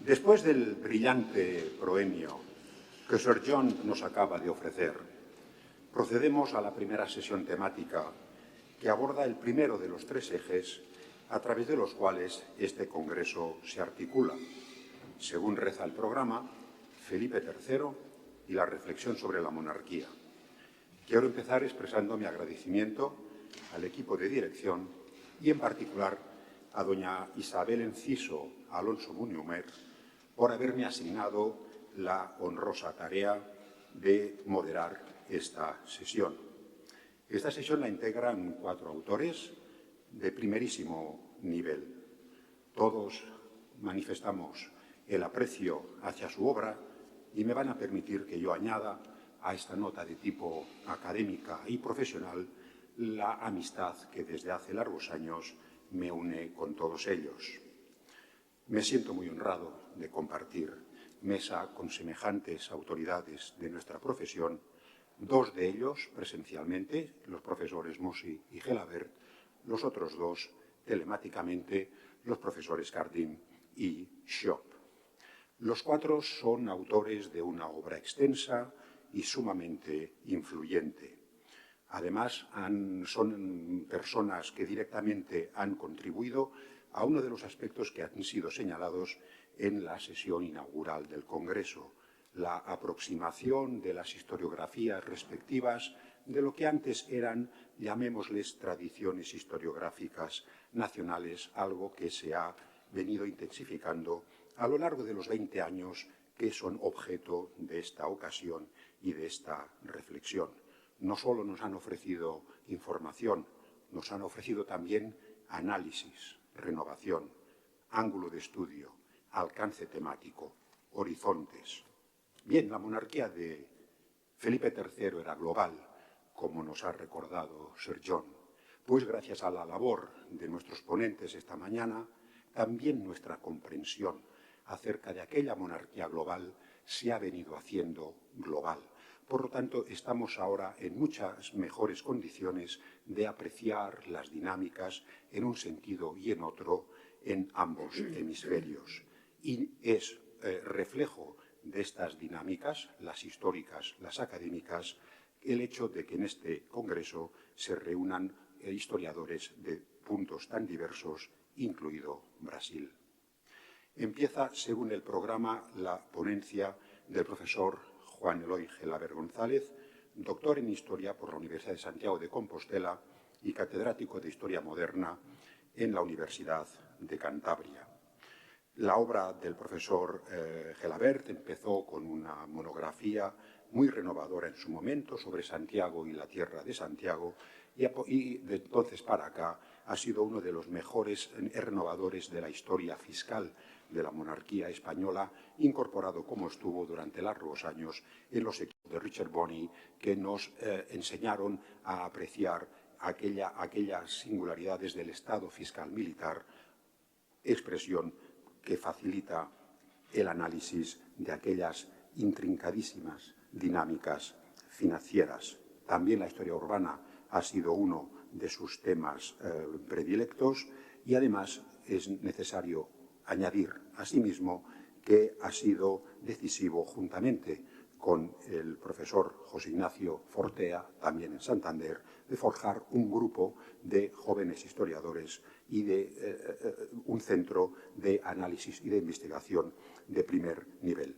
Después del brillante proemio que Sir John nos acaba de ofrecer, procedemos a la primera sesión temática que aborda el primero de los tres ejes a través de los cuales este congreso se articula. Según reza el programa, Felipe III y la reflexión sobre la monarquía. Quiero empezar expresando mi agradecimiento al equipo de dirección y, en particular, a doña Isabel Enciso Alonso Muñomer por haberme asignado la honrosa tarea de moderar esta sesión. Esta sesión la integran 4 autores de primerísimo nivel. Todos manifestamos el aprecio hacia su obra y me van a permitir que yo añada a esta nota de tipo académica y profesional la amistad que desde hace largos años me une con todos ellos. Me siento muy honrado de compartir mesa con semejantes autoridades de nuestra profesión, 2 de ellos presencialmente, los profesores Musi y Gelabert, los otros 2 telemáticamente, los profesores Cardim y Schopp. Los 4 son autores de una obra extensa y sumamente influyente. Además, son personas que directamente han contribuido a uno de los aspectos que han sido señalados en la sesión inaugural del Congreso, la aproximación de las historiografías respectivas de lo que antes eran, llamémosles, tradiciones historiográficas nacionales, algo que se ha venido intensificando a lo largo de los 20 años que son objeto de esta ocasión y de esta reflexión. No solo nos han ofrecido información, nos han ofrecido también análisis, renovación, ángulo de estudio, alcance temático, horizontes. Bien, la monarquía de Felipe III era global, como nos ha recordado Sir John, pues gracias a la labor de nuestros ponentes esta mañana, también nuestra comprensión acerca de aquella monarquía global se ha venido haciendo global. Por lo tanto, estamos ahora en muchas mejores condiciones de apreciar las dinámicas en un sentido y en otro en ambos hemisferios. Y es reflejo de estas dinámicas, las históricas, las académicas, el hecho de que en este congreso se reúnan historiadores de puntos tan diversos, incluido Brasil. Empieza, según el programa, la ponencia del profesor Juan Eloy Gelabert González, doctor en Historia por la Universidad de Santiago de Compostela y catedrático de Historia Moderna en la Universidad de Cantabria. La obra del profesor Gelabert empezó con una monografía muy renovadora en su momento sobre Santiago y la tierra de Santiago y de entonces para acá ha sido uno de los mejores renovadores de la historia fiscal de la monarquía española, incorporado como estuvo durante largos años en los equipos de Richard Bonney, que nos enseñaron a apreciar aquellas singularidades del Estado fiscal militar, expresión que facilita el análisis de aquellas intrincadísimas dinámicas financieras. También la historia urbana ha sido uno de sus temas predilectos y además es necesario añadir asimismo que ha sido decisivo juntamente con el profesor José Ignacio Fortea, también en Santander, de forjar un grupo de jóvenes historiadores y de un centro de análisis y de investigación de primer nivel.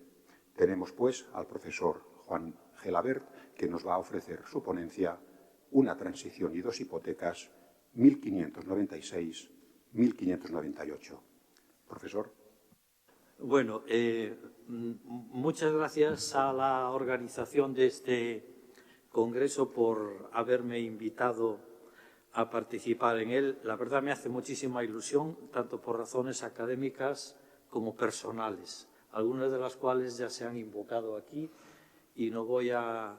Tenemos, pues, al profesor Juan Gelabert, que nos va a ofrecer su ponencia, Una transición y 2 hipotecas, 1596-1598. Profesor. Bueno, muchas gracias a la organización de este congreso por haberme invitado a participar en él. La verdad me hace muchísima ilusión, tanto por razones académicas como personales, algunas de las cuales ya se han invocado aquí y no voy a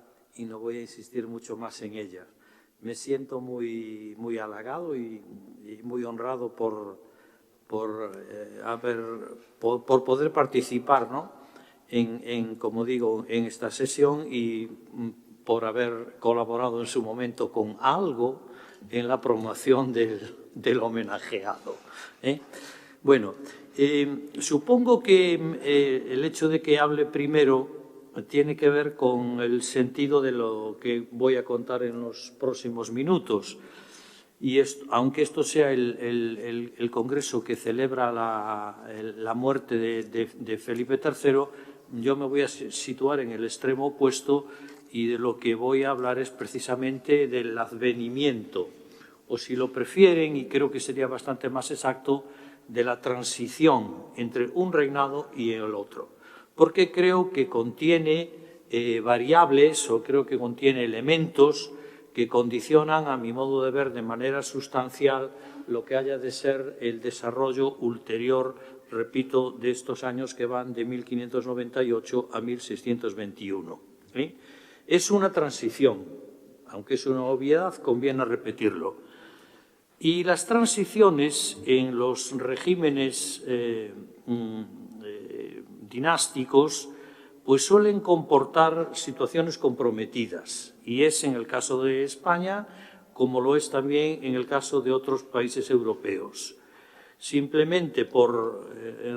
insistir mucho más en ellas. Me siento muy halagado y muy honrado por poder participar, ¿no? Como digo, en esta sesión y por haber colaborado en su momento con algo en la promoción del homenajeado. Bueno, supongo que el hecho de que hable primero tiene que ver con el sentido de lo que voy a contar en los próximos minutos. Y aunque esto sea el congreso que celebra la muerte de Felipe III, yo me voy a situar en el extremo opuesto y de lo que voy a hablar es precisamente del advenimiento, o si lo prefieren, y creo que sería bastante más exacto, de la transición entre un reinado y el otro. Porque creo que contiene variables o creo que contiene elementos que condicionan, a mi modo de ver, de manera sustancial lo que haya de ser el desarrollo ulterior, repito, de estos años que van de 1598 a 1621. Es una transición, aunque es una obviedad, conviene repetirlo. Y las transiciones en los regímenes dinásticos pues suelen comportar situaciones comprometidas, y es en el caso de España como lo es también en el caso de otros países europeos. Simplemente por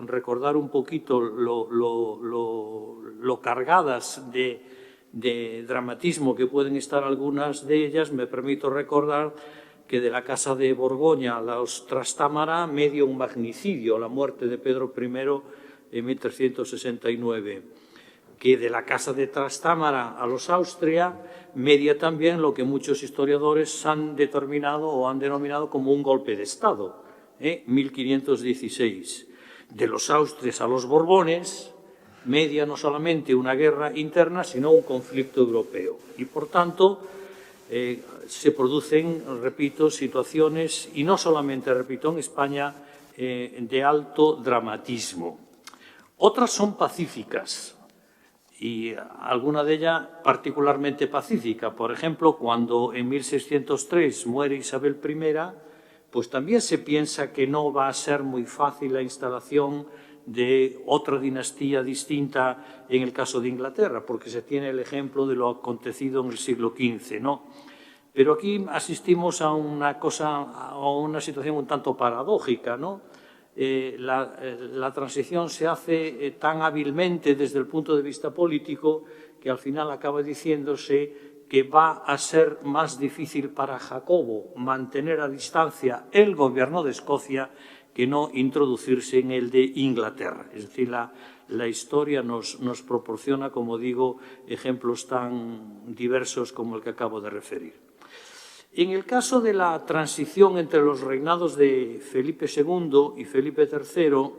recordar un poquito lo cargadas de dramatismo que pueden estar algunas de ellas, me permito recordar que de la Casa de Borgoña a los Trastámara medio un magnicidio, la muerte de Pedro I en 1369. Que de la Casa de Trastámara a los Austria media también lo que muchos historiadores han determinado o han denominado como un golpe de Estado, 1516. De los Austrias a los Borbones media no solamente una guerra interna, sino un conflicto europeo. Y, por tanto, se producen, repito, situaciones, y no solamente, repito, en España, de alto dramatismo. Otras son pacíficas, y alguna de ellas particularmente pacífica. Por ejemplo, cuando en 1603 muere Isabel I, pues también se piensa que no va a ser muy fácil la instalación de otra dinastía distinta en el caso de Inglaterra, porque se tiene el ejemplo de lo acontecido en el siglo XV, ¿no? Pero aquí asistimos a una situación un tanto paradójica, ¿no? La transición se hace tan hábilmente desde el punto de vista político que al final acaba diciéndose que va a ser más difícil para Jacobo mantener a distancia el gobierno de Escocia que no introducirse en el de Inglaterra. Es decir, la historia nos proporciona, como digo, ejemplos tan diversos como el que acabo de referir. En el caso de la transición entre los reinados de Felipe II y Felipe III,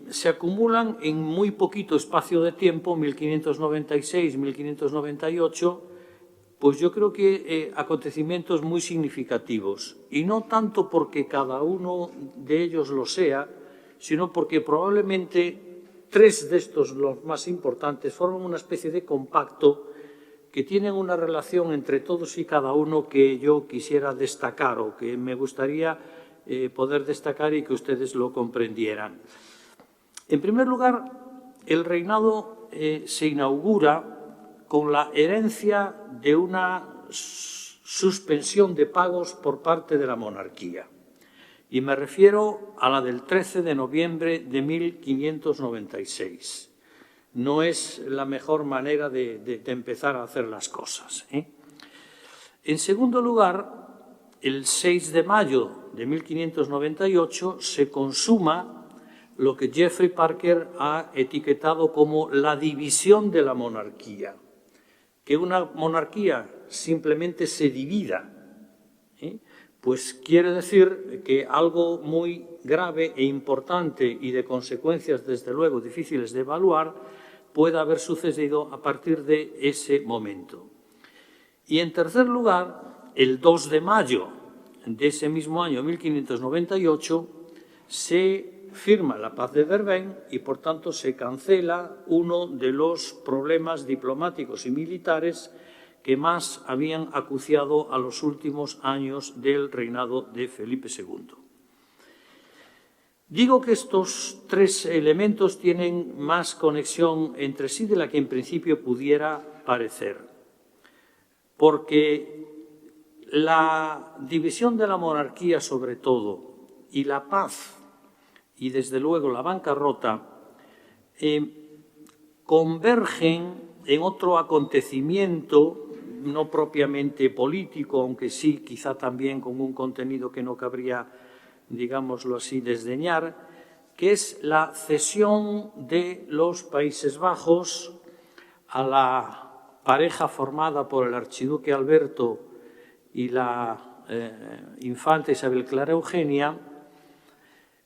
se acumulan en muy poquito espacio de tiempo, 1596-1598, pues yo creo que acontecimientos muy significativos. Y no tanto porque cada uno de ellos lo sea, sino porque probablemente tres de estos, los más importantes, forman una especie de compacto que tienen una relación entre todos y cada uno que yo quisiera destacar o que me gustaría poder destacar y que ustedes lo comprendieran. En primer lugar, el reinado se inaugura con la herencia de una suspensión de pagos por parte de la monarquía. Y me refiero a la del 13 de noviembre de 1596. No es la mejor manera de empezar a hacer las cosas. En segundo lugar, el 6 de mayo de 1598 se consuma lo que Jeffrey Parker ha etiquetado como la división de la monarquía. Que una monarquía simplemente se divida, pues quiere decir que algo muy grave e importante y de consecuencias, desde luego, difíciles de evaluar, pueda haber sucedido a partir de ese momento. Y en tercer lugar, el 2 de mayo de ese mismo año, 1598, se firma la paz de Verben y, por tanto, se cancela uno de los problemas diplomáticos y militares que más habían acuciado a los últimos años del reinado de Felipe II. Digo que estos tres elementos tienen más conexión entre sí de la que en principio pudiera parecer, porque la división de la monarquía, sobre todo, y la paz y, desde luego, la bancarrota convergen en otro acontecimiento, no propiamente político, aunque sí quizá también con un contenido que no cabría, digámoslo así, desdeñar, que es la cesión de los Países Bajos a la pareja formada por el archiduque Alberto y la infanta Isabel Clara Eugenia,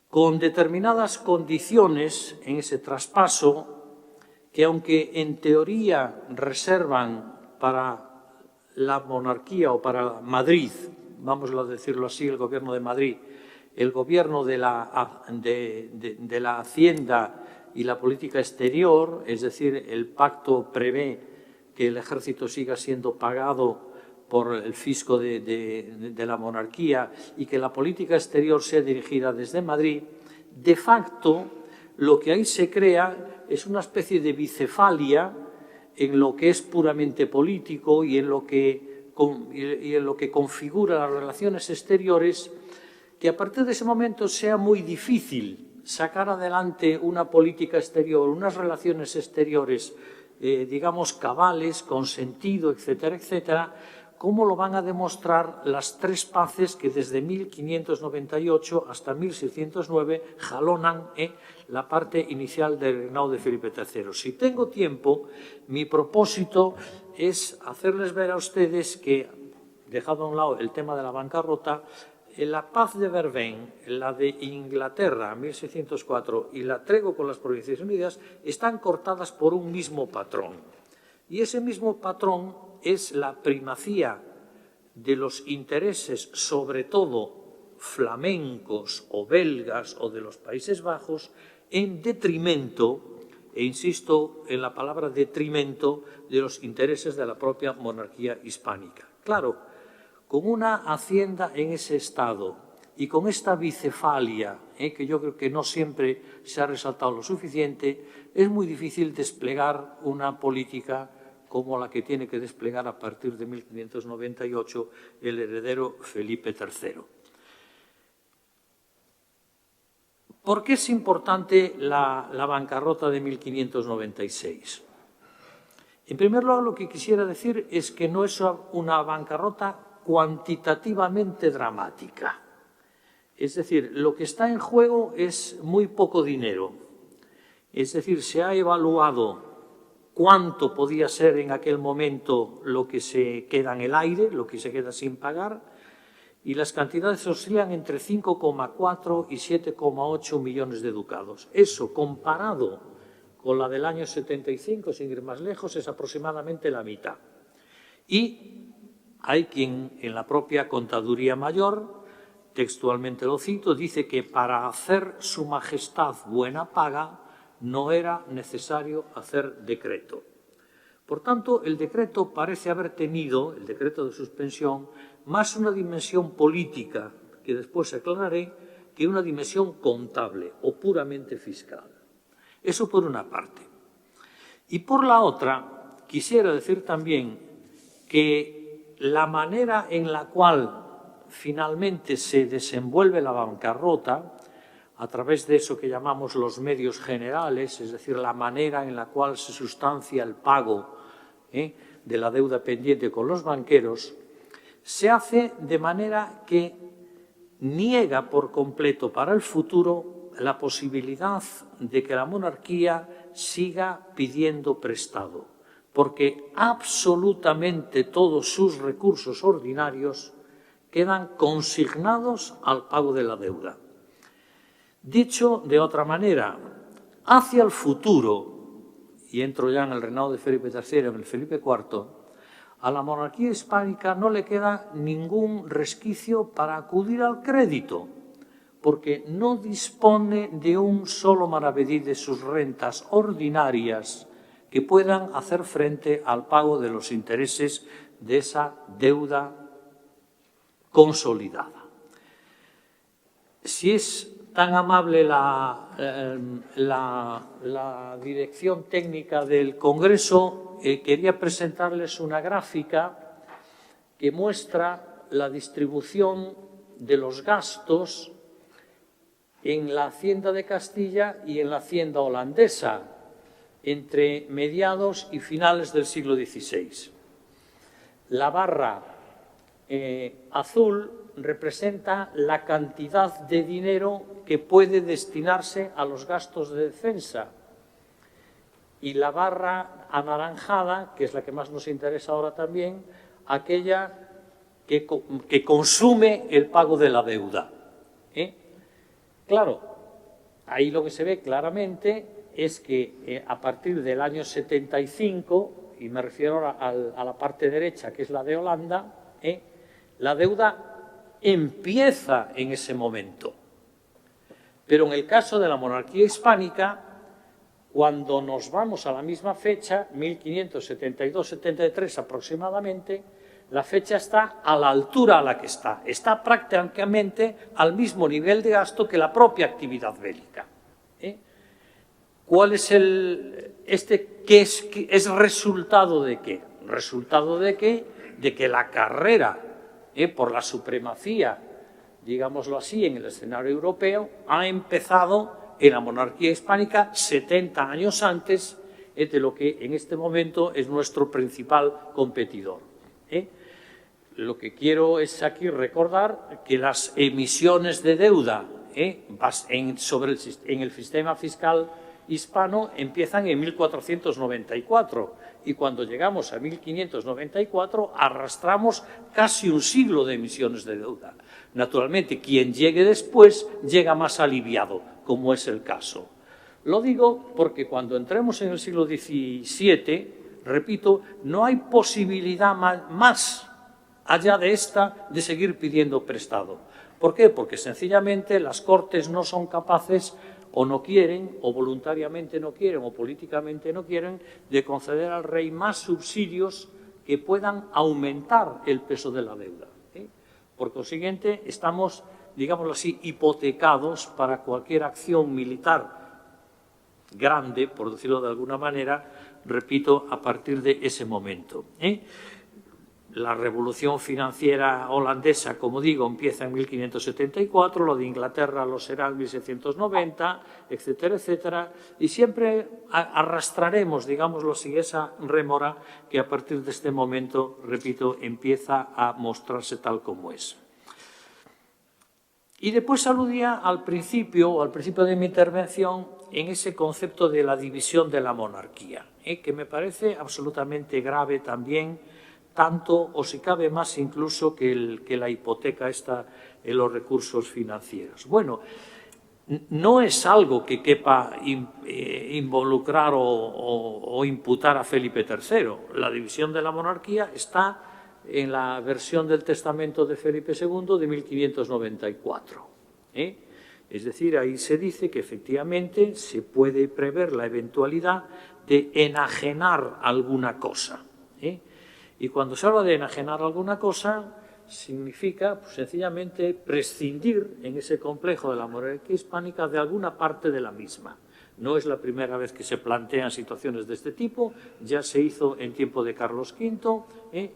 con determinadas condiciones en ese traspaso que, aunque en teoría reservan para la monarquía o para Madrid, vamos a decirlo así, el Gobierno de Madrid, el gobierno de la Hacienda y la política exterior, es decir, el pacto prevé que el ejército siga siendo pagado por el fisco de la monarquía y que la política exterior sea dirigida desde Madrid, de facto lo que ahí se crea es una especie de bicefalia en lo que es puramente político y en lo que configura las relaciones exteriores, que a partir de ese momento sea muy difícil sacar adelante una política exterior, unas relaciones exteriores, digamos, cabales, con sentido, etcétera, etcétera, como lo van a demostrar las tres paces que desde 1598 hasta 1609 jalonan la parte inicial del reinado de Felipe III. Si tengo tiempo, mi propósito es hacerles ver a ustedes que, dejado a un lado el tema de la bancarrota, la paz de Vervén, la de Inglaterra, 1604, y la tregua con las Provincias Unidas están cortadas por un mismo patrón. Y ese mismo patrón es la primacía de los intereses, sobre todo flamencos o belgas o de los Países Bajos, en detrimento, e insisto en la palabra detrimento, de los intereses de la propia monarquía hispánica. Claro, con una hacienda en ese estado y con esta bicefalia, que yo creo que no siempre se ha resaltado lo suficiente, es muy difícil desplegar una política como la que tiene que desplegar a partir de 1598 el heredero Felipe III. ¿Por qué es importante la bancarrota de 1596? En primer lugar, lo que quisiera decir es que no es una bancarrota cuantitativamente dramática. Es decir, lo que está en juego es muy poco dinero. Es decir, se ha evaluado cuánto podía ser en aquel momento lo que se queda en el aire, lo que se queda sin pagar, y las cantidades oscilan entre 5,4 y 7,8 millones de ducados. Eso, comparado con la del año 75, sin ir más lejos, es aproximadamente la mitad. Y hay quien en la propia Contaduría Mayor, textualmente lo cito, dice que para hacer su majestad buena paga no era necesario hacer decreto. Por tanto, el decreto parece haber tenido, el decreto de suspensión, más una dimensión política, que después aclararé, que una dimensión contable o puramente fiscal. Eso por una parte. Y por la otra, quisiera decir también que la manera en la cual finalmente se desenvuelve la bancarrota, a través de eso que llamamos los medios generales, es decir, la manera en la cual se sustancia el pago de la deuda pendiente con los banqueros, se hace de manera que niega por completo para el futuro la posibilidad de que la monarquía siga pidiendo prestado, porque absolutamente todos sus recursos ordinarios quedan consignados al pago de la deuda. Dicho de otra manera, hacia el futuro, y entro ya en el reinado de Felipe III, en el Felipe IV, a la monarquía hispánica no le queda ningún resquicio para acudir al crédito, porque no dispone de un solo maravedí de sus rentas ordinarias que puedan hacer frente al pago de los intereses de esa deuda consolidada. Si es tan amable la dirección técnica del Congreso, quería presentarles una gráfica que muestra la distribución de los gastos en la Hacienda de Castilla y en la Hacienda holandesa, entre mediados y finales del siglo XVI. La barra azul representa la cantidad de dinero que puede destinarse a los gastos de defensa, y la barra anaranjada, que es la que más nos interesa ahora también, aquella que consume el pago de la deuda. Claro, ahí lo que se ve claramente es que a partir del año 75, y me refiero a la parte derecha, que es la de Holanda, la deuda empieza en ese momento. Pero en el caso de la monarquía hispánica, cuando nos vamos a la misma fecha, 1572-73 aproximadamente, la fecha está a la altura a la que está prácticamente al mismo nivel de gasto que la propia actividad bélica. ¿Cuál es qué es resultado de qué? Resultado de qué? De que la carrera por la supremacía, digámoslo así, en el escenario europeo, ha empezado en la monarquía hispánica 70 años antes de lo que en este momento es nuestro principal competidor. Lo que quiero es aquí recordar que las emisiones de deuda en el sistema fiscal hispano empiezan en 1494 y cuando llegamos a 1594 arrastramos casi un siglo de emisiones de deuda. Naturalmente, quien llegue después llega más aliviado, como es el caso. Lo digo porque cuando entremos en el siglo XVII, repito, no hay posibilidad más allá de esta de seguir pidiendo prestado. ¿Por qué? Porque sencillamente las Cortes no son capaces o no quieren, o voluntariamente no quieren, o políticamente no quieren, de conceder al rey más subsidios que puedan aumentar el peso de la deuda. Por consiguiente, estamos, digámoslo así, hipotecados para cualquier acción militar grande, por decirlo de alguna manera, repito, a partir de ese momento. La revolución financiera holandesa, como digo, empieza en 1574, lo de Inglaterra lo será en 1690, etcétera, etcétera, y siempre arrastraremos, digámoslo así, esa rémora que a partir de este momento, repito, empieza a mostrarse tal como es. Y después aludía al principio de mi intervención en ese concepto de la división de la monarquía, que me parece absolutamente grave también, tanto o si cabe más incluso que la hipoteca esta en los recursos financieros. Bueno, no es algo que quepa involucrar o imputar a Felipe III. La división de la monarquía está en la versión del testamento de Felipe II de 1594. Es decir, ahí se dice que efectivamente se puede prever la eventualidad de enajenar alguna cosa. Y cuando se habla de enajenar alguna cosa, significa sencillamente prescindir en ese complejo de la monarquía hispánica de alguna parte de la misma. No es la primera vez que se plantean situaciones de este tipo, ya se hizo en tiempo de Carlos V,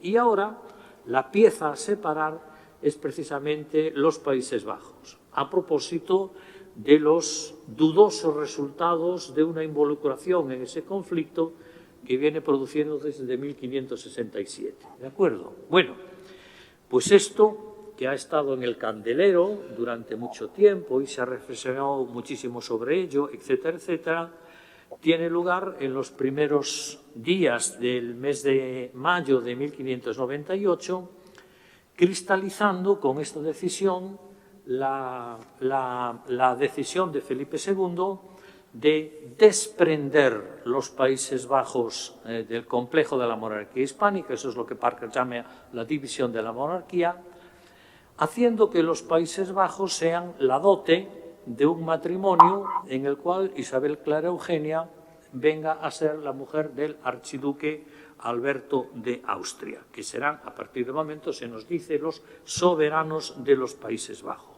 y ahora la pieza a separar es precisamente los Países Bajos, a propósito de los dudosos resultados de una involucración en ese conflicto que viene produciendo desde 1567. ¿De acuerdo? Bueno, pues esto que ha estado en el candelero durante mucho tiempo y se ha reflexionado muchísimo sobre ello, etcétera, etcétera, tiene lugar en los primeros días del mes de mayo de 1598, cristalizando con esta decisión la decisión de Felipe II de desprender los Países Bajos del complejo de la monarquía hispánica, eso es lo que Parker llama la división de la monarquía, haciendo que los Países Bajos sean la dote de un matrimonio en el cual Isabel Clara Eugenia venga a ser la mujer del archiduque Alberto de Austria, que serán, a partir de momento, se nos dice, los soberanos de los Países Bajos.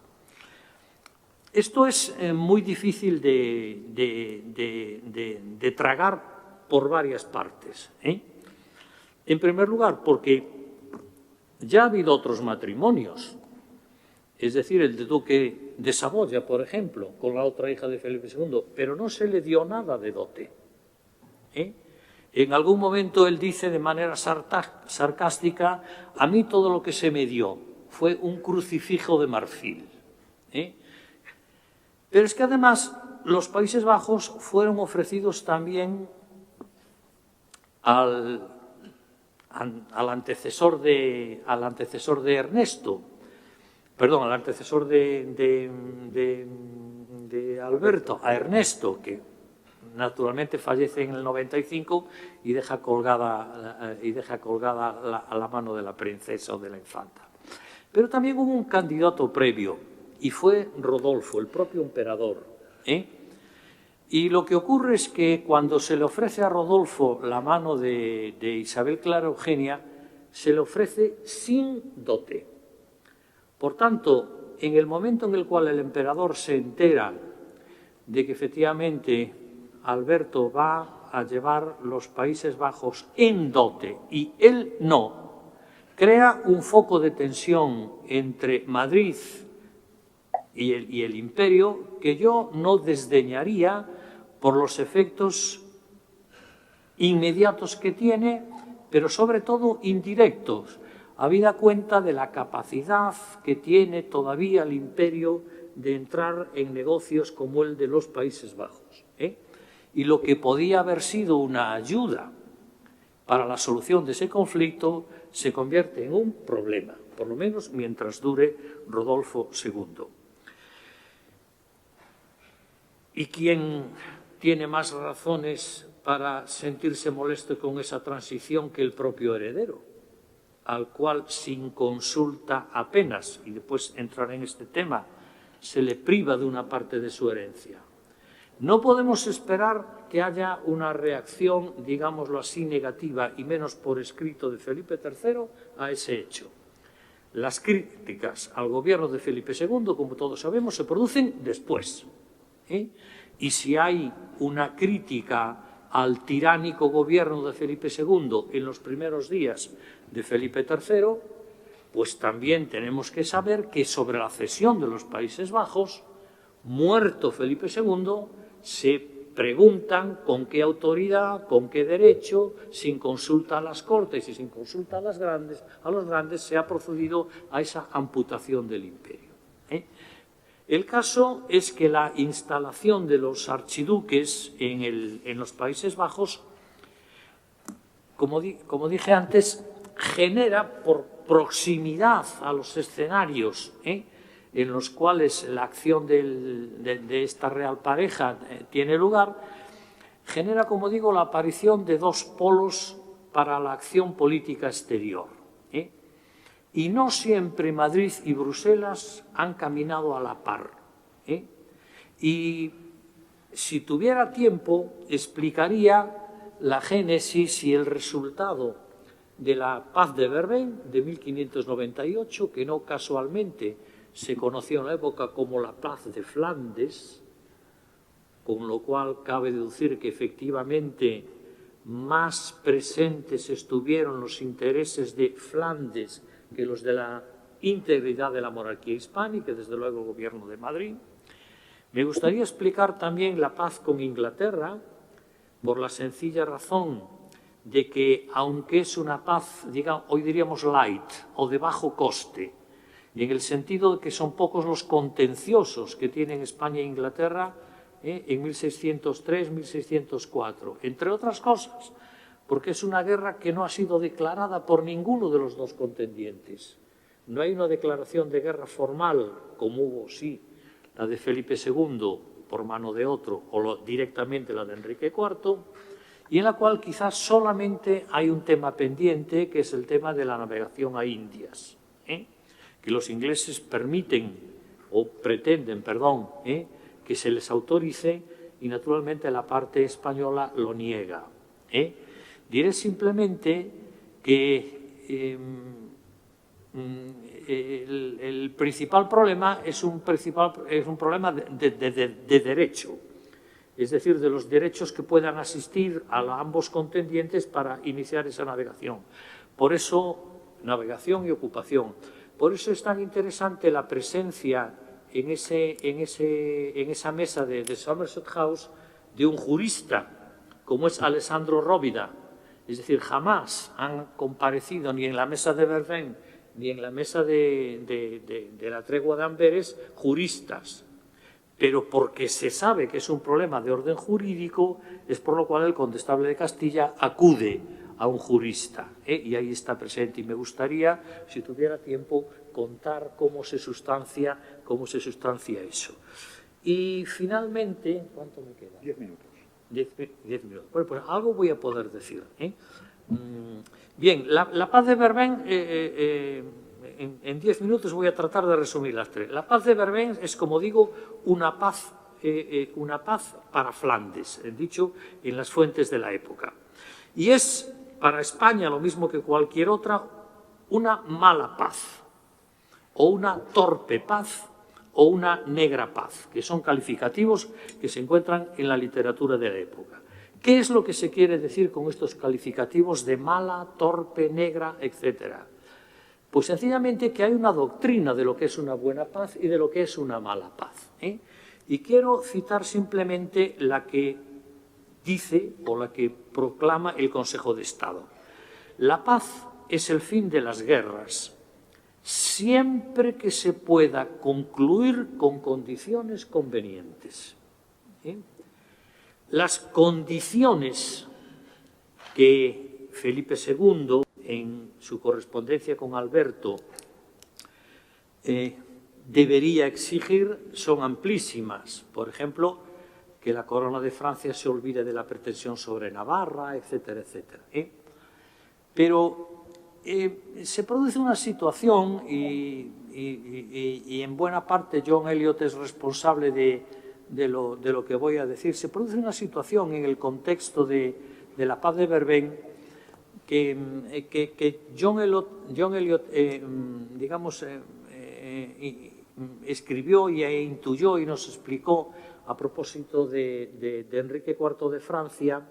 Esto es muy difícil de tragar por varias partes. En primer lugar, porque ya ha habido otros matrimonios. es decir, el duque de Saboya, por ejemplo, con la otra hija de Felipe II, pero no se le dio nada de dote. En algún momento él dice de manera sarcástica: a mí todo lo que se me dio fue un crucifijo de marfil. Pero es que además los Países Bajos fueron ofrecidos también al antecesor de Ernesto, perdón, al antecesor de Alberto, a Ernesto, que naturalmente fallece en el 95 y deja colgada la mano de la princesa o de la infanta. Pero también hubo un candidato previo, y fue Rodolfo, el propio emperador. Y lo que ocurre es que cuando se le ofrece a Rodolfo la mano de Isabel Clara Eugenia, se le ofrece sin dote. Por tanto, en el momento en el cual el emperador se entera de que efectivamente Alberto va a llevar los Países Bajos en dote y él no, crea un foco de tensión entre Madrid y el imperio que yo no desdeñaría por los efectos inmediatos que tiene, pero sobre todo indirectos, habida cuenta de la capacidad que tiene todavía el imperio de entrar en negocios como el de los Países Bajos. Y lo que podía haber sido una ayuda para la solución de ese conflicto se convierte en un problema, por lo menos mientras dure Rodolfo II. ¿Y quién tiene más razones para sentirse molesto con esa transición que el propio heredero, al cual sin consulta apenas, y después entraré en este tema, se le priva de una parte de su herencia? No podemos esperar que haya una reacción, digámoslo así, negativa, y menos por escrito de Felipe III, a ese hecho. Las críticas al gobierno de Felipe II, como todos sabemos, se producen después. Y si hay una crítica al tiránico gobierno de Felipe II en los primeros días de Felipe III, pues también tenemos que saber que sobre la cesión de los Países Bajos, muerto Felipe II, se preguntan con qué autoridad, con qué derecho, sin consulta a las Cortes y sin consulta a los grandes, se ha procedido a esa amputación del imperio. El caso es que la instalación de los archiduques en los Países Bajos, como dije antes, genera por proximidad a los escenarios en los cuales la acción de esta real pareja tiene lugar, genera, como digo, la aparición de dos polos para la acción política exterior. Y no siempre Madrid y Bruselas han caminado a la par. Y si tuviera tiempo, explicaría la génesis y el resultado de la Paz de Verben de 1598, que no casualmente se conoció en la época como la Paz de Flandes, con lo cual cabe deducir que efectivamente más presentes estuvieron los intereses de Flandes que los de la integridad de la monarquía hispánica, desde luego el gobierno de Madrid. Me gustaría explicar también la paz con Inglaterra, por la sencilla razón de que, aunque es una paz, hoy diríamos light, o de bajo coste, y en el sentido de que son pocos los contenciosos que tienen España e Inglaterra en 1603, 1604, entre otras cosas, porque es una guerra que no ha sido declarada por ninguno de los dos contendientes. No hay una declaración de guerra formal, como hubo, sí, la de Felipe II por mano de otro, o directamente la de Enrique IV, y en la cual quizás solamente hay un tema pendiente, que es el tema de la navegación a Indias, que los ingleses pretenden, que se les autorice, y naturalmente la parte española lo niega. Diré simplemente que el principal problema es un problema de derecho, es decir, de los derechos que puedan asistir a ambos contendientes para iniciar esa navegación. Por eso, navegación y ocupación. Por eso es tan interesante la presencia en esa mesa de Somerset House de un jurista como es Alessandro Rovida. Es decir, jamás han comparecido ni en la mesa de Verlaine ni en la mesa de la tregua de Amberes juristas. Pero porque se sabe que es un problema de orden jurídico, es por lo cual el condestable de Castilla acude a un jurista, y ahí está presente. Y me gustaría, si tuviera tiempo, contar cómo se sustancia eso. Y finalmente, ¿cuánto me queda? 10 minutos. 10 minutos. Bueno, pues algo voy a poder decir. Bien, la paz de Verlaine, en 10 minutos voy a tratar de resumir las tres. La paz de Verlaine es, como digo, una paz para Flandes, dicho en las fuentes de la época. Y es para España, lo mismo que cualquier otra, una mala paz, o una torpe paz, o una negra paz, que son calificativos que se encuentran en la literatura de la época. ¿Qué es lo que se quiere decir con estos calificativos de mala, torpe, negra, etcétera? Pues sencillamente que hay una doctrina de lo que es una buena paz y de lo que es una mala paz. Y quiero citar simplemente la que dice o la que proclama el Consejo de Estado. La paz es el fin de las guerras, siempre que se pueda concluir con condiciones convenientes. Las condiciones que Felipe II, en su correspondencia con Alberto, debería exigir son amplísimas. Por ejemplo, que la corona de Francia se olvide de la pretensión sobre Navarra, etcétera, etcétera. Pero se produce una situación, y en buena parte John Eliot es responsable de lo que voy a decir, se produce una situación en el contexto de la paz de Verlaine que John Eliot digamos, escribió e intuyó y nos explicó a propósito de Enrique IV de Francia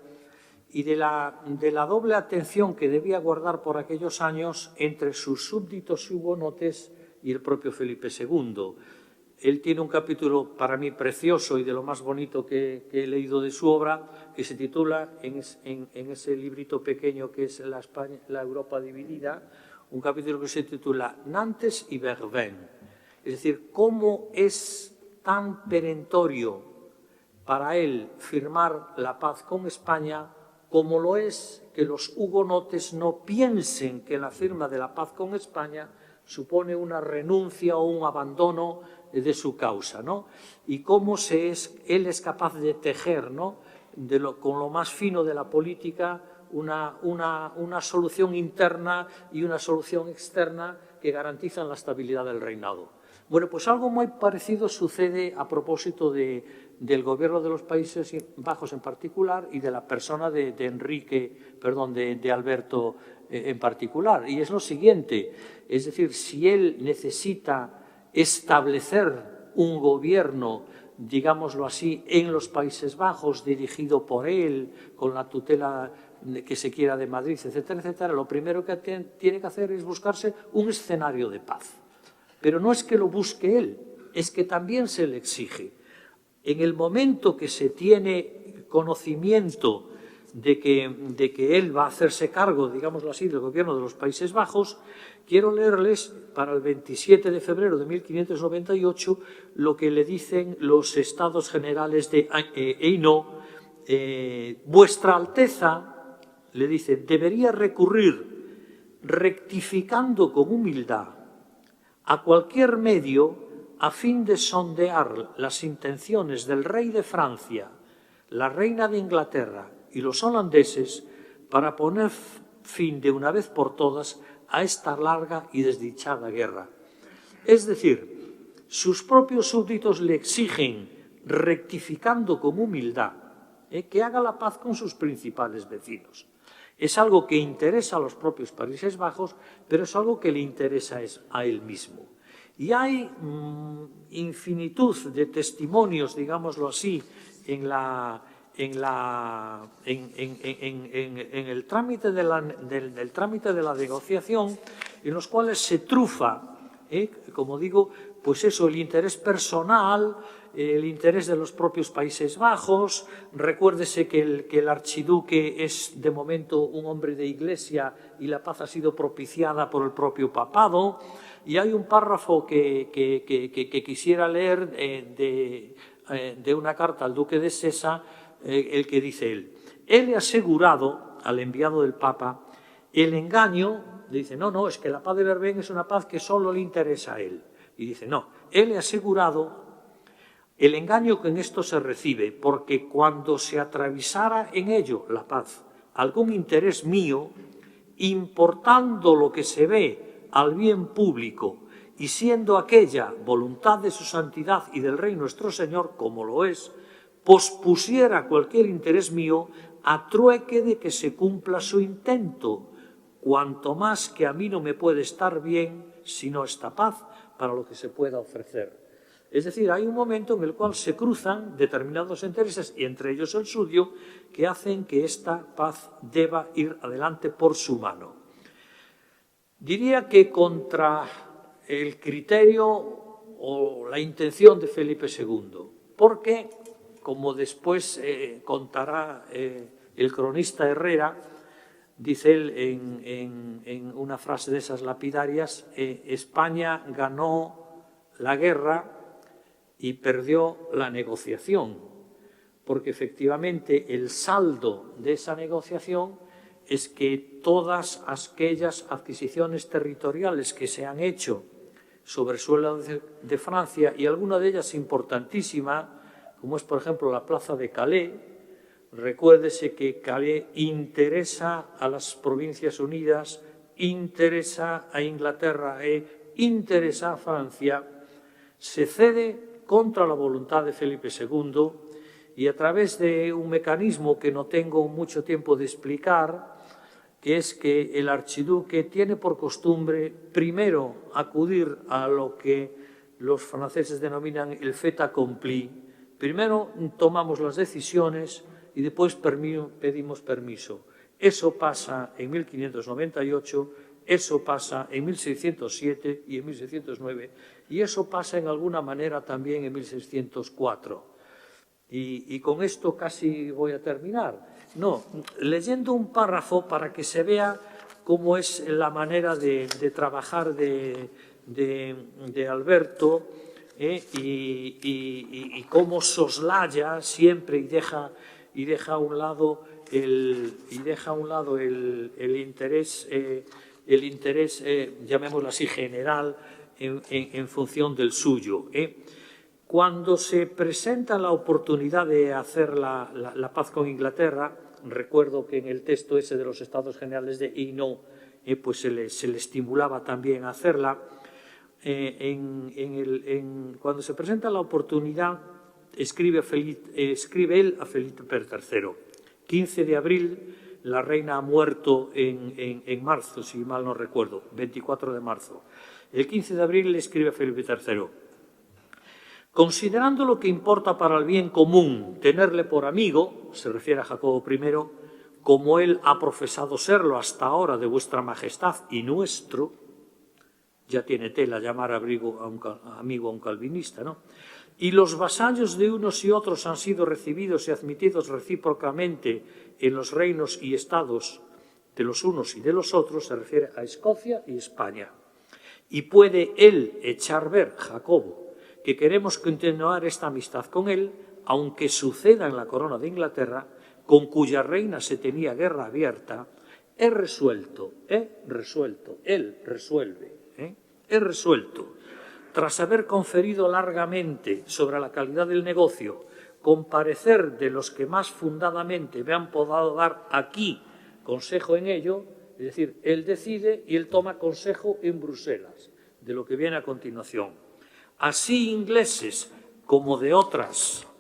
y de la doble atención que debía guardar por aquellos años entre sus súbditos hugonotes y el propio Felipe II. Él tiene un capítulo para mí precioso y de lo más bonito que he leído de su obra, que se titula, en ese librito pequeño que es la Europa dividida, un capítulo que se titula Nantes y Verlaine. Es decir, cómo es tan perentorio para él firmar la paz con España como lo es que los hugonotes no piensen que la firma de la paz con España supone una renuncia o un abandono de su causa, ¿no? Y cómo él es capaz de tejer, ¿no?, con lo más fino de la política una solución interna y una solución externa que garantizan la estabilidad del reinado. Bueno, pues algo muy parecido sucede a propósito del gobierno de los Países Bajos en particular y de la persona de Alberto en particular. Y es lo siguiente, es decir, si él necesita establecer un gobierno, digámoslo así, en los Países Bajos, dirigido por él, con la tutela que se quiera de Madrid, etcétera, etcétera, lo primero que tiene que hacer es buscarse un escenario de paz. Pero no es que lo busque él, es que también se le exige. En el momento que se tiene conocimiento de que él va a hacerse cargo, digámoslo así, del gobierno de los Países Bajos, quiero leerles para el 27 de febrero de 1598 lo que le dicen los Estados Generales de Hainaut. Vuestra Alteza, le dice, debería recurrir rectificando con humildad a cualquier medio a fin de sondear las intenciones del rey de Francia, la reina de Inglaterra y los holandeses para poner fin de una vez por todas a esta larga y desdichada guerra. Es decir, sus propios súbditos le exigen, rectificando con humildad, que haga la paz con sus principales vecinos. Es algo que interesa a los propios Países Bajos, pero es algo que le interesa a él mismo. Y hay infinitud de testimonios, digámoslo así, en el trámite de la negociación, en los cuales se trufa Como digo, pues eso, el interés personal, el interés de los propios Países Bajos. Recuérdese que el archiduque es de momento un hombre de iglesia y la paz ha sido propiciada por el propio papado. Y hay un párrafo que quisiera leer de una carta al duque de Sesa, el que dice él. Él le ha asegurado al enviado del Papa el engaño. Dice, no, es que la paz de Verben es una paz que solo le interesa a él. Y dice, no, él le ha asegurado el engaño que en esto se recibe, porque cuando se atravesara en ello, la paz, algún interés mío, importando lo que se ve al bien público y siendo aquella voluntad de su santidad y del Rey nuestro Señor, como lo es, pospusiera cualquier interés mío a trueque de que se cumpla su intento, cuanto más que a mí no me puede estar bien sino esta paz para lo que se pueda ofrecer. Es decir, hay un momento en el cual se cruzan determinados intereses, y entre ellos el suyo, que hacen que esta paz deba ir adelante por su mano. Diría que contra el criterio o la intención de Felipe II, porque, como después contará el cronista Herrera, dice él en una frase de esas lapidarias, España ganó la guerra y perdió la negociación, porque efectivamente el saldo de esa negociación es que todas aquellas adquisiciones territoriales que se han hecho sobre suelo de Francia, y alguna de ellas importantísima, como es por ejemplo la plaza de Calais, recuérdese que Calais interesa a las Provincias Unidas, interesa a Inglaterra e interesa a Francia, se cede contra la voluntad de Felipe II y a través de un mecanismo que no tengo mucho tiempo de explicar, que es que el archiduque tiene por costumbre primero acudir a lo que los franceses denominan el fait accompli. Primero tomamos las decisiones y después pedimos permiso. Eso pasa en 1598, eso pasa en 1607 y en 1609, y eso pasa en alguna manera también en 1604. Y con esto casi voy a terminar. No, leyendo un párrafo para que se vea cómo es la manera de trabajar de Alberto, y cómo soslaya siempre y deja a un lado el interés, llamémoslo así, general en función del suyo. Cuando se presenta la oportunidad de hacer la paz con Inglaterra, recuerdo que en el texto ese de los Estados Generales de Hainaut, pues se le estimulaba también a hacerla. Cuando se presenta la oportunidad, escribe él a Felipe III. 15 de abril, la reina ha muerto en marzo, si mal no recuerdo, 24 de marzo. El 15 de abril le escribe a Felipe III. Considerando lo que importa para el bien común, tenerle por amigo, se refiere a Jacobo I, como él ha profesado serlo hasta ahora de vuestra majestad y nuestro, ya tiene tela llamar amigo a un calvinista, ¿no? Y los vasallos de unos y otros han sido recibidos y admitidos recíprocamente en los reinos y estados de los unos y de los otros, se refiere a Escocia y España. Y puede él echar ver, Jacobo, que queremos continuar esta amistad con él, aunque suceda en la corona de Inglaterra, con cuya reina se tenía guerra abierta, he resuelto, tras haber conferido largamente sobre la calidad del negocio, con parecer de los que más fundadamente me han podido dar aquí consejo en ello, es decir, él decide y él toma consejo en Bruselas, de lo que viene a continuación. Así ingleses como de otras,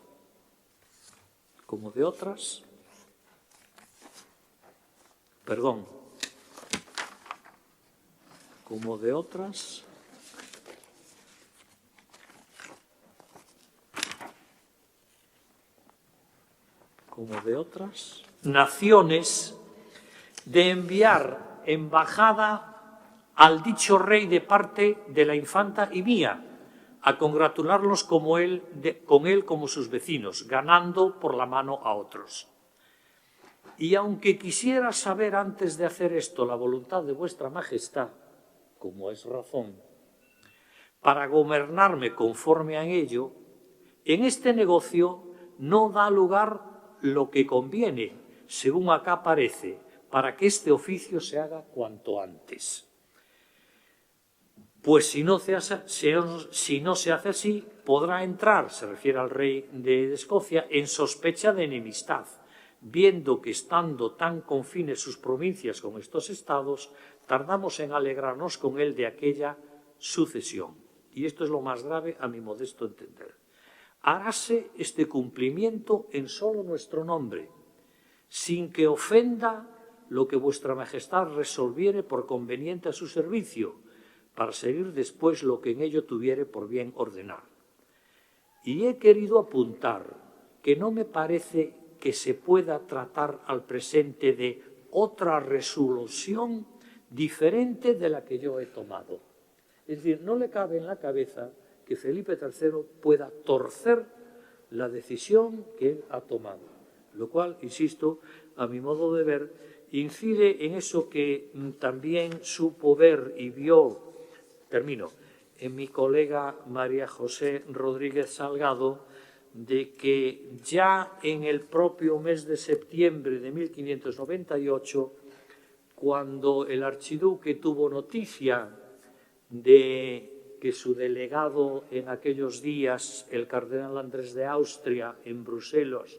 naciones, de enviar embajada al dicho rey de parte de la infanta y mía, a congratularlos con él como sus vecinos, ganando por la mano a otros. Y aunque quisiera saber antes de hacer esto la voluntad de vuestra majestad, como es razón, para gobernarme conforme a ello, en este negocio no da lugar lo que conviene, según acá parece, para que este oficio se haga cuanto antes. Pues si no se hace así, podrá entrar, se refiere al rey de Escocia, en sospecha de enemistad, viendo que estando tan confines sus provincias con estos estados, tardamos en alegrarnos con él de aquella sucesión. Y esto es lo más grave a mi modesto entender. Haráse este cumplimiento en solo nuestro nombre, sin que ofenda lo que vuestra majestad resolviere por conveniente a su servicio, para seguir después lo que en ello tuviere por bien ordenar. Y he querido apuntar que no me parece que se pueda tratar al presente de otra resolución diferente de la que yo he tomado. Es decir, no le cabe en la cabeza que Felipe III pueda torcer la decisión que él ha tomado, lo cual, insisto, a mi modo de ver, incide en eso que también supo ver y vio, termino, en mi colega María José Rodríguez Salgado, de que ya en el propio mes de septiembre de 1598, cuando el archiduque tuvo noticia de que su delegado en aquellos días, el cardenal Andrés de Austria, en Bruselas,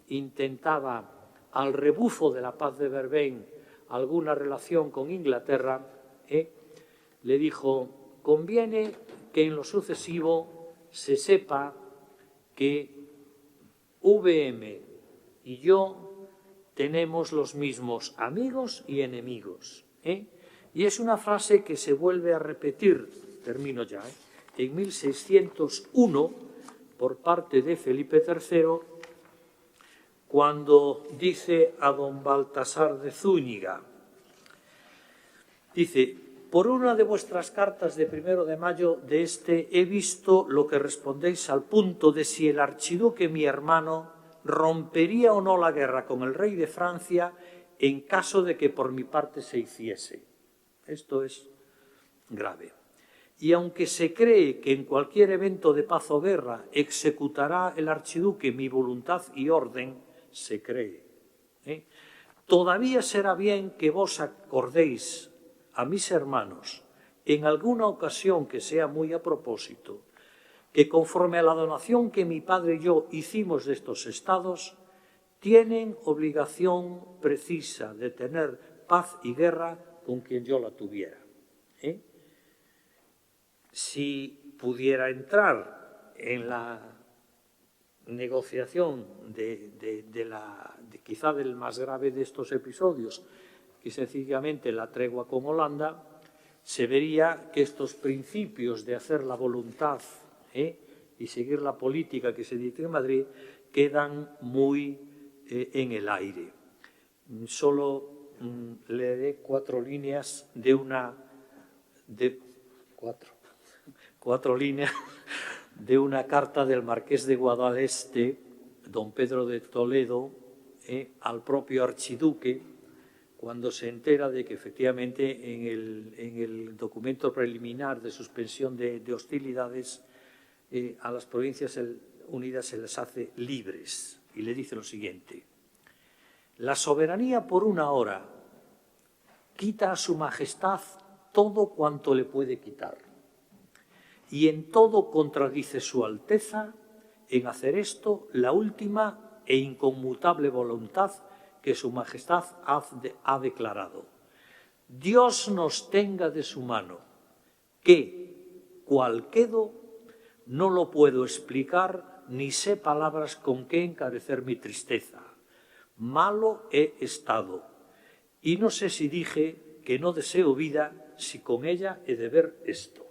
intentaba, al rebufo de la paz de Verben, alguna relación con Inglaterra, le dijo: conviene que en lo sucesivo se sepa que VM y yo tenemos los mismos amigos y enemigos. Y es una frase que se vuelve a repetir, termino ya, en 1601 por parte de Felipe III, cuando dice a don Baltasar de Zúñiga, dice: por una de vuestras cartas de 1 de mayo de este he visto lo que respondéis al punto de si el archiduque mi hermano rompería o no la guerra con el rey de Francia en caso de que por mi parte se hiciese. Esto es grave. Y aunque se cree que en cualquier evento de paz o guerra executará el archiduque mi voluntad y orden, se cree, todavía será bien que vos acordéis a mis hermanos, en alguna ocasión que sea muy a propósito, que conforme a la donación que mi padre y yo hicimos de estos estados, tienen obligación precisa de tener paz y guerra con quien yo la tuviera. Si pudiera entrar en la negociación quizá del más grave de estos episodios, que sencillamente la tregua con Holanda, se vería que estos principios de hacer la voluntad y seguir la política que se dice en Madrid quedan muy en el aire. Solo leeré cuatro líneas de una carta del marqués de Guadaleste, don Pedro de Toledo, al propio archiduque, cuando se entera de que efectivamente en el documento preliminar de suspensión de hostilidades a las provincias unidas se les hace libres. Y le dice lo siguiente: la soberanía por una hora quita a su majestad todo cuanto le puede quitar, y en todo contradice su alteza en hacer esto la última e inconmutable voluntad que su majestad ha declarado. Dios nos tenga de su mano, que, cual quedo, no lo puedo explicar ni sé palabras con que encarecer mi tristeza. Malo he estado, y no sé si dije que no deseo vida si con ella he de ver esto.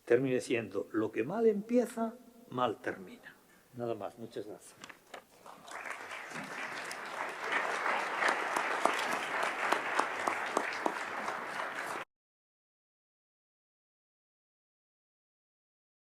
Termine diciendo: lo que mal empieza, mal termina. Nada más, muchas gracias.